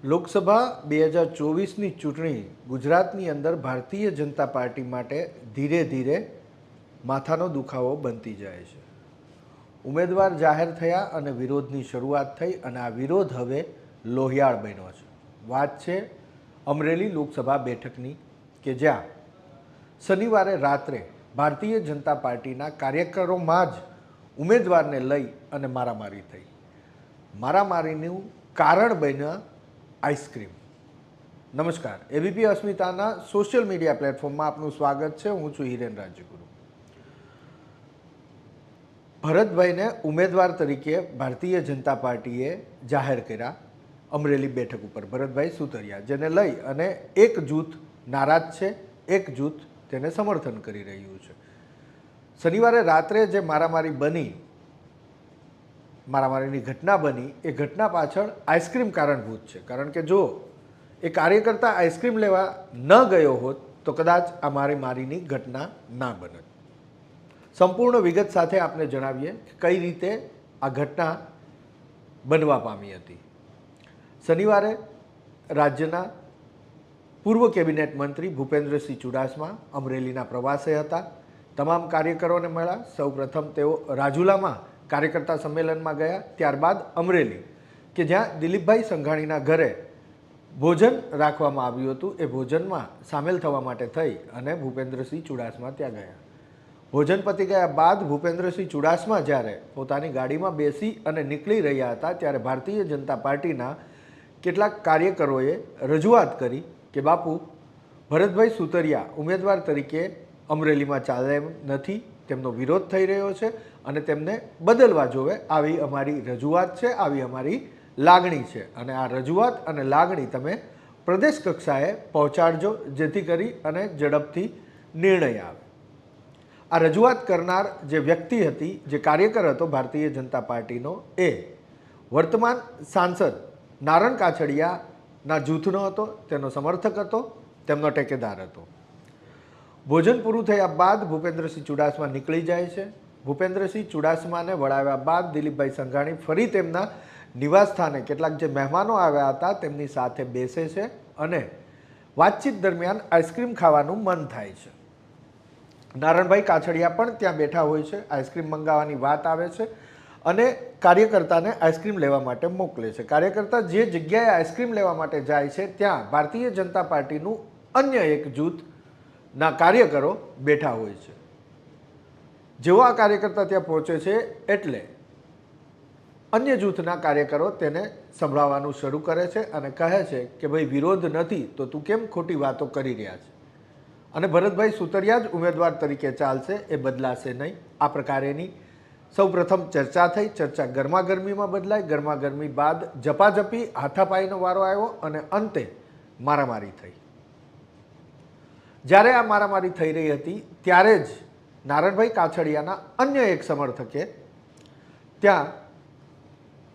લોકસભા 2024ની ચૂંટણી ગુજરાતની અંદર ભારતીય જનતા પાર્ટી માટે ધીરે ધીરે માથાનો દુખાવો બનતી જાય છે. ઉમેદવાર જાહેર થયા અને વિરોધની શરૂઆત થઈ અને આ વિરોધ હવે લોહિયાળ બન્યો છે. વાત છે અમરેલી લોકસભા બેઠકની કે જ્યાં શનિવારે રાત્રે ભારતીય જનતા પાર્ટીના કાર્યકરોમાં જ ઉમેદવારને લઈ અને મારામારી થઈ. મારામારીનું કારણ બન્યા આઈસ્ક્રીમ. નમસ્કાર, એબીપી અસ્મિતાના સોશિયલ મીડિયા પ્લેટફોર્મમાં આપનું સ્વાગત છે. હું છું હિરેન રાજ્યગુરુ. ભરતભાઈને ઉમેદવાર તરીકે ભારતીય જનતા પાર્ટીએ જાહેર કર્યા અમરેલી બેઠક ઉપર, ભરતભાઈ સુતરિયા, જેને લઈ અને એક જૂથ નારાજ છે, એક જૂથ તેને સમર્થન કરી રહ્યું છે. શનિવારે રાત્રે જે મારામારીની ઘટના બની એ ઘટના પાછળ આઈસ્ક્રીમ કારણભૂત છે. કારણ કે જો એ કાર્યકર્તા આઈસ્ક્રીમ લેવા ન ગયો હોત તો કદાચ આ મારીની ઘટના ના બનત. સંપૂર્ણ વિગત સાથે આપને જણાવીએ કે કઈ રીતે આ ઘટના બનવા પામી હતી. શનિવારે રાજ્યના પૂર્વ કેબિનેટ મંત્રી ભૂપેન્દ્રસિંહ ચુડાસમા અમરેલીના પ્રવાસે હતા. તમામ કાર્યકરોને મળ્યા. સૌપ્રથમ તેઓ રાજુલામાં કાર્યકર્તા સંમેલનમાં ગયા, ત્યારબાદ અમરેલી કે જ્યાં દિલીપભાઈ સંઘાણીના ઘરે ભોજન રાખવામાં આવ્યું હતું એ ભોજનમાં સામેલ થવા માટે થઈ અને ભૂપેન્દ્રસિંહ ચુડાસમા ત્યાં ગયા. ભોજન પતી ગયા બાદ ભૂપેન્દ્રસિંહ ચુડાસમા જ્યારે પોતાની ગાડીમાં બેસી અને નીકળી રહ્યા હતા ત્યારે ભારતીય જનતા પાર્ટીના કેટલાક કાર્યકરોએ રજૂઆત કરી કે બાપુ, ભરતભાઈ સુતરિયા ઉમેદવાર તરીકે અમરેલીમાં ચાલે એમ નથી, તેમનો વિરોધ થઈ રહ્યો છે અને તેમને બદલવા જોવે, આવી અમારી રજૂઆત છે, આવી અમારી લાગણી છે અને આ રજૂઆત અને લાગણી તમે પ્રદેશ કક્ષાએ પહોંચાડજો જેથી કરી અને ઝડપથી નિર્ણય આવે. આ રજૂઆત કરનાર જે વ્યક્તિ હતી, જે કાર્યકર હતો ભારતીય જનતા પાર્ટીનો, એ વર્તમાન સાંસદ નારણ કાછડિયાના જૂથનો હતો, તેનો સમર્થક હતો, તેમનો ટેકેદાર હતો. ભોજન પૂરું થયા બાદ ભૂપેન્દ્રસિંહ ચુડાસમા નીકળી જાય છે. ભૂપેન્દ્રસિંહ ચુડાસમાને વળાવ્યા બાદ દિલીપભાઈ સંઘાણી ફરી તેમના નિવાસસ્થાને કેટલાક જે મહેમાનો આવ્યા હતા તેમની સાથે બેસે છે અને વાતચીત દરમિયાન આઈસ્ક્રીમ ખાવાનું મન થાય છે. નારણભાઈ કાછડિયા પણ ત્યાં બેઠા હોય છે. આઈસ્ક્રીમ મંગાવવાની વાત આવે છે અને કાર્યકર્તાને આઈસ્ક્રીમ લેવા માટે મોકલે છે. કાર્યકર્તા જે જગ્યાએ આઈસ્ક્રીમ લેવા માટે જાય છે ત્યાં ભારતીય જનતા પાર્ટીનું અન્ય એક જૂથના કાર્યકરો બેઠા હોય છે. જેવો આ કાર્યકર્તા ત્યાં પહોંચે છે એટલે અન્ય જૂથના કાર્યકરો તેને સંભળાવવાનું શરૂ કરે છે અને કહે છે કે ભાઈ, વિરોધ નથી તો તું કેમ ખોટી વાતો કરી રહ્યા છે અને ભરતભાઈ સુતરિયા જ ઉમેદવાર તરીકે ચાલશે, એ બદલાશે નહીં. આ પ્રકારેની સૌપ્રથમ ચર્ચા થઈ. ચર્ચા ગરમાગરમીમાં બદલાઈ. ગરમાગરમી બાદ ઝપાઝપી, હાથાપાઈનો વારો આવ્યો અને અંતે મારામારી થઈ. જ્યારે આ મારામારી થઈ રહી હતી ત્યારે જ નારણભાઈ કાછડિયાના અન્ય એક સમર્થકે ત્યાં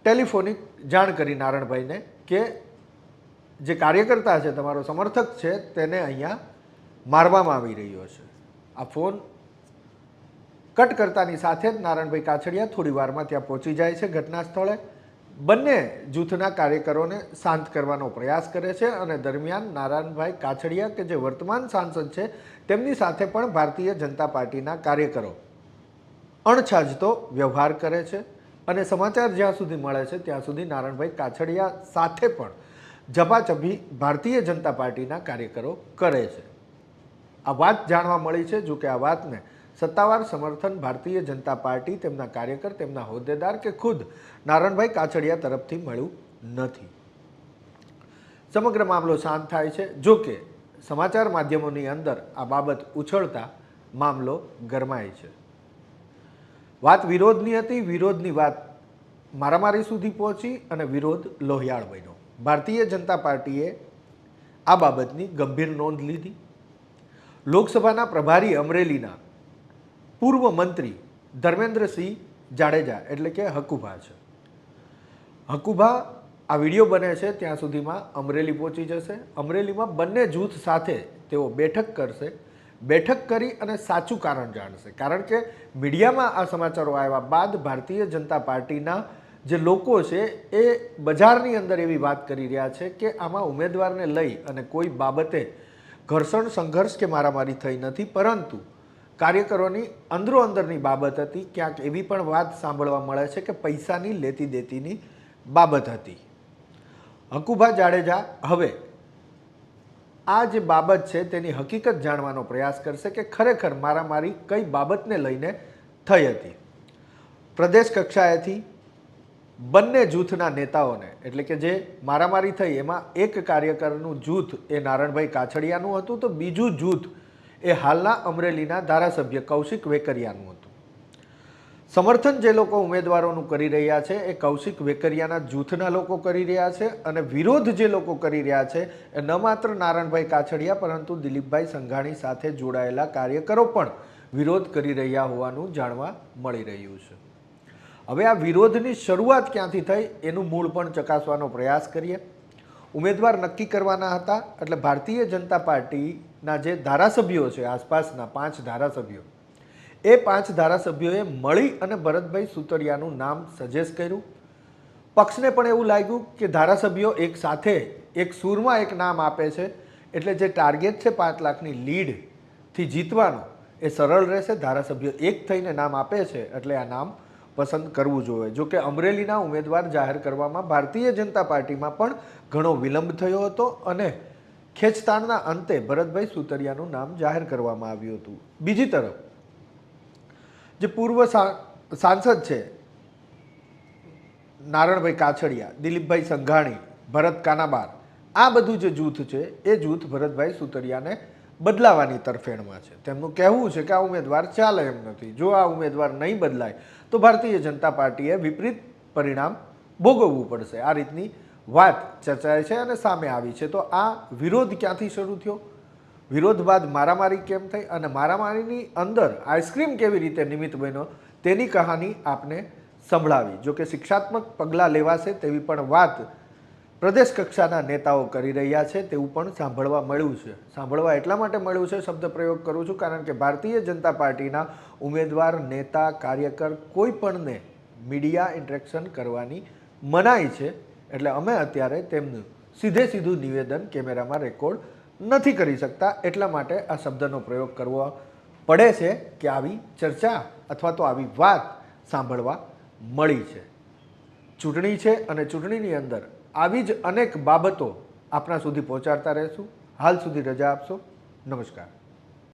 ટેલિફોનિક જાણ કરી નારણભાઈને કે જે કાર્યકર્તા છે, તમારો સમર્થક છે, તેને અહીંયા મારવામાં આવી રહ્યો છે. આ ફોન કટ કરતાની સાથે જ નારણભાઈ કાછડિયા થોડી વારમાં ત્યાં પહોંચી જાય છે ઘટના સ્થળે. બંને જૂથના કાર્યકરોને શાંત કરવાનો પ્રયાસ કરે છે અને દરમિયાન નારણભાઈ કાછડિયા કે જે વર્તમાન સાંસદ છે તેમની સાથે પણ ભારતીય જનતા પાર્ટીના કાર્યકરો અણછાજતો વ્યવહાર કરે છે અને સમાચાર જ્યાં સુધી મળે છે ત્યાં સુધી નારણભાઈ કાછડિયા સાથે પણ ઝપાઝપી ભારતીય જનતા પાર્ટીના કાર્યકરો કરે છે. આ વાત જાણવા મળી છે. જો કે આ વાતને સત્તાવાર સમર્થન ભારતીય જનતા પાર્ટી, તેમના કાર્યકર, તેમના હોદ્દેદાર કે ખુદ નારણભાઈ કાછડિયા તરફથી મળ્યું નથી. સમગ્ર મામલો શાંત થાય છે. જો કે સમાચાર માધ્યમોની અંદર આ બાબત ઉછળતા મામલો ગરમાય છે. વાત વિરોધની હતી. વિરોધની વાત મારામારી સુધી પહોંચી અને વિરોધ લોહિયાળ બન્યો. ભારતીય જનતા પાર્ટીએ આ બાબતની ગંભીર નોંધ લીધી. લોકસભાના પ્રભારી અમરેલીના પૂર્વ મંત્રી ધર્મેન્દ્રસિંહ જાડેજા એટલે કે હકુભા છે. હકુભા આ વિડીયો બને છે ત્યાં સુધીમાં અમરેલી પહોંચી જશે. અમરેલીમાં બંને જૂથ સાથે તેઓ બેઠક કરશે. બેઠક કરી અને સાચું કારણ જાણશે. કારણ કે મીડિયામાં આ સમાચારો આવ્યા બાદ ભારતીય જનતા પાર્ટીના જે લોકો છે એ બજારની અંદર એવી વાત કરી રહ્યા છે કે આમાં ઉમેદવારને લઈ અને કોઈ બાબતે ઘર્ષણ સંઘર્ષ કે મારામારી થઈ નથી, પરંતુ કાર્યકરોની અંદરો અંદરની બાબત હતી. ક્યાંક એવી પણ વાત સાંભળવા મળે છે કે પૈસાની લેતી દેતીની બાબત હતી. હકુભા જાડેજા હવે આ જે બાબત છે તેની હકીકત જાણવાનો પ્રયાસ કરશે કે ખરેખર મારામારી કઈ બાબતને લઈને થઈ હતી. પ્રદેશ કક્ષાએથી બંને જૂથના નેતાઓને, એટલે કે જે મારામારી થઈ એમાં એક કાર્યકરનું જૂથ એ નારણભાઈ કાછડિયાનું હતું, તો બીજું જૂથ એ હાલના અમરેલીના ધારાસભ્ય કૌશિક વેકરિયાનું હતું. સમર્થન જે લોકો ઉમેદવારોનું કરી રહ્યા છે એ કૌશિક વેકરિયાના જૂથના લોકો કરી રહ્યા છે, અને વિરોધ જે લોકો કરી રહ્યા છે એ ન માત્ર નારણભાઈ કાછડિયા પરંતુ દિલીપભાઈ સંઘાણી સાથે જોડાયેલા કાર્યકરો પણ વિરોધ કરી રહ્યા હોવાનું જાણવા મળી રહ્યું છે. હવે આ વિરોધની શરૂઆત ક્યાંથી થઈ એનું મૂળ પણ ચકાસવાનો પ્રયાસ કરીએ. ઉમેદવાર નક્કી કરવાના હતા, એટલે ભારતીય જનતા પાર્ટીના જે ધારાસભ્યો છે, આસપાસના 5 ધારાસભ્યો, એ 5 ધારાસભ્યોએ મળી અને ભરતભાઈ સુતરિયાનું નામ સજેસ્ટ કર્યું. પક્ષને પણ એવું લાગ્યું કે ધારાસભ્યો એક સાથે એક સૂરમાં એક નામ આપે છે, એટલે જે ટાર્ગેટ છે 5 લાખની લીડથી જીતવાનો એ સરળ રહેશે. ધારાસભ્યો એક થઈને નામ આપે છે એટલે આ નામ પસંદ કરવું જોઈએ. જો કે અમરેલીના ઉમેદવાર જાહેર કરવામાં ભારતીય જનતા પાર્ટીમાં પણ ઘણો વિલંબ થયો હતો અને ખેંચતાણના અંતે ભરતભાઈ સુતરિયાનું નામ જાહેર કરવામાં આવ્યું હતું. બીજી તરફ જે પૂર્વ સાંસદ છે નારણભાઈ કાછડિયા, દિલીપભાઈ સંઘાણી, ભરત કાનાબાર, આ બધું જે જૂથ છે એ જૂથ ભરતભાઈ સુતરિયાને બદલાવાની તરફેણમાં છે. તેમનું કહેવું છે કે આ ઉમેદવાર ચાલે એમ નથી. જો આ ઉમેદવાર નહીં બદલાય તો ભારતીય જનતા પાર્ટીએ વિપરીત પરિણામ ભોગવવું પડશે. આ રીતની વાત ચર્ચાય છે અને સામે આવી છે. તો આ વિરોધ ક્યાંથી શરૂ થયો, વિરોધ બાદ મારામારી કેમ થઈ અને મારામારીની અંદર આઈસ્ક્રીમ કેવી રીતે નિમિત્ત બન્યો તેની કહાની આપને સંભળાવી. જો કે શિક્ષાત્મક પગલાં લેવાશે તેવી પણ વાત પ્રદેશ કક્ષાના નેતાઓ કરી રહ્યા છે તેવું પણ સાંભળવા મળ્યું છે. સાંભળવા એટલા માટે મળ્યું છે, શબ્દ પ્રયોગ કરું છું, કારણ કે ભારતીય જનતા પાર્ટીના ઉમેદવાર, નેતા, કાર્યકર કોઈ પણને મીડિયા ઇન્ટરેક્શન કરવાની મનાઈ છે. એટલે અમે અત્યારે તેમનું સીધું નિવેદન કેમેરામાં રેકોર્ડ નથી કરી શકતા. એટલા માટે આ શબ્દનો પ્રયોગ કરવો પડે છે કે આવી ચર્ચા અથવા તો આવી વાત સાંભળવા મળી છે. ચૂંટણી છે અને ચૂંટણીની અંદર આવી જ અનેક બાબતો આપણા સુધી પહોંચાડતા રહેશું. હાલ સુધી રજા આપશો. નમસ્કાર.